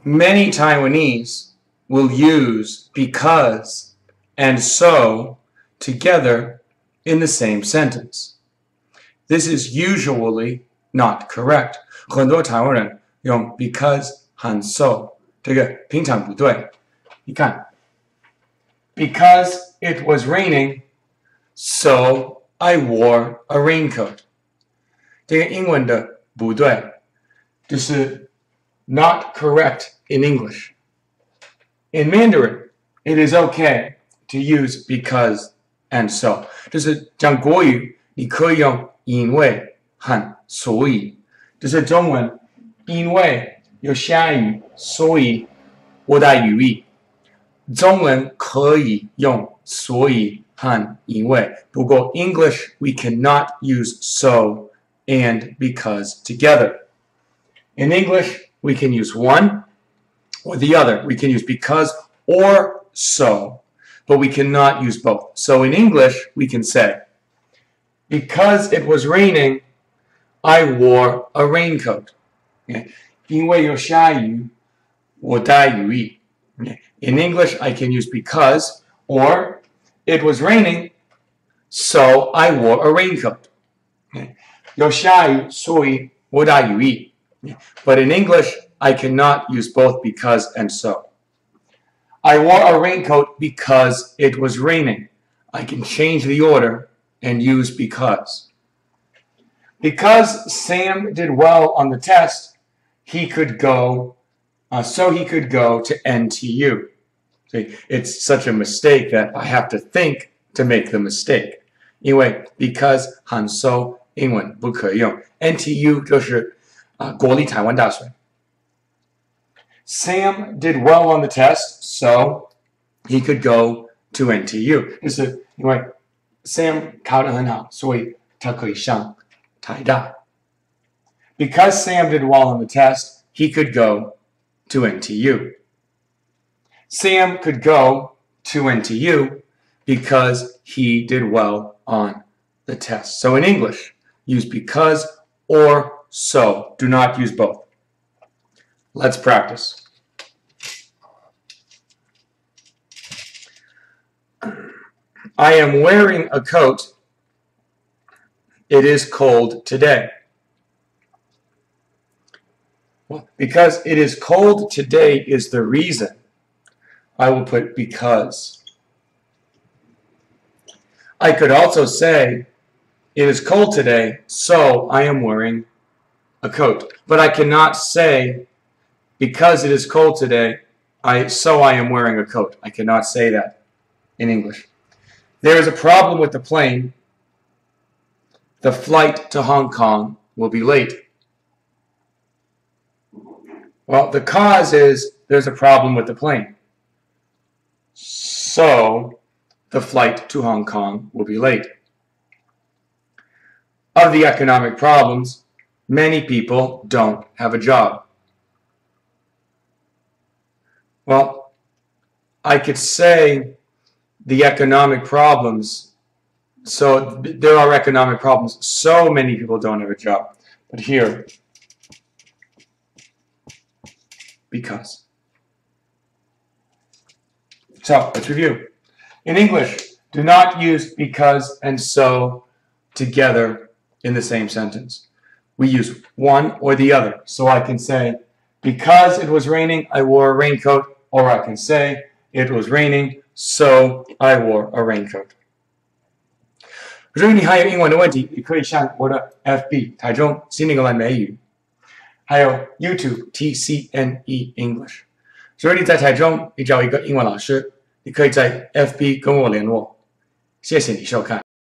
Many Taiwanese will use because and so together in the same sentence. This is usually not correct. 很多台湾人用 because 和 so 这个平常不对。你看 because it was raining, so I wore a raincoat. 这个英文的不对，就是 not correct in English. In Mandarin, it is okay to use because and so. 就是讲国语，你可以用因为和所以。就是中文，因为有下雨，所以我带雨衣。中文可以用所以和因为，不过 English we cannot use so and because together. In English, we can use one or the other. We can use because or so, but we cannot use both. So in English, we can say, because it was raining, I wore a raincoat. 因为有下雨，我带雨衣。In English, I can use because or it was raining, so I wore a raincoat. 有下雨，所以我带雨衣。But in English, I cannot use both because and so. I wore a raincoat because it was raining. I can change the order and use because. Because Sam did well on the test, he could go to NTU. See, it's such a mistake that I have to think to make the mistake. 因为 because 和 so 英文不可以用 ，NTU 就是国立台湾大学。Sam did well on the test, so he could go to NTU. 就是因为 Sam 考得很好，所以他可以上台大。Because Sam did well on the test, he could go to NTU. Sam could go to NTU because he did well on the test. So in English, use because or so. Do not use both. Let's practice. I am wearing a coat. It is cold today. Well, because it is cold today is the reason. I will put because. I could also say, it is cold today, so I am wearing a coat. But I cannot say, because it is cold today, so I am wearing a coat. I cannot say that in English. There is a problem with the plane. The flight to Hong Kong will be late. Well, the cause is there's a problem with the plane. So, the flight to Hong Kong will be late. Of the economic problems, many people don't have a job. Well, I could say the economic problems, so there are economic problems, so many people don't have a job. But here, because. So, let's review. In English, do not use because and so together in the same sentence. We use one or the other. So I can say, because it was raining, I wore a raincoat. Or I can say, it was raining, so I wore a raincoat. 如果你还有英文的问题，你可以上我的 FB 台中新英格兰美语，还有 YouTube TCNEEnglish。如果你在台中，你找一个英文老师，你可以在 FB 跟我联络。谢谢你收看。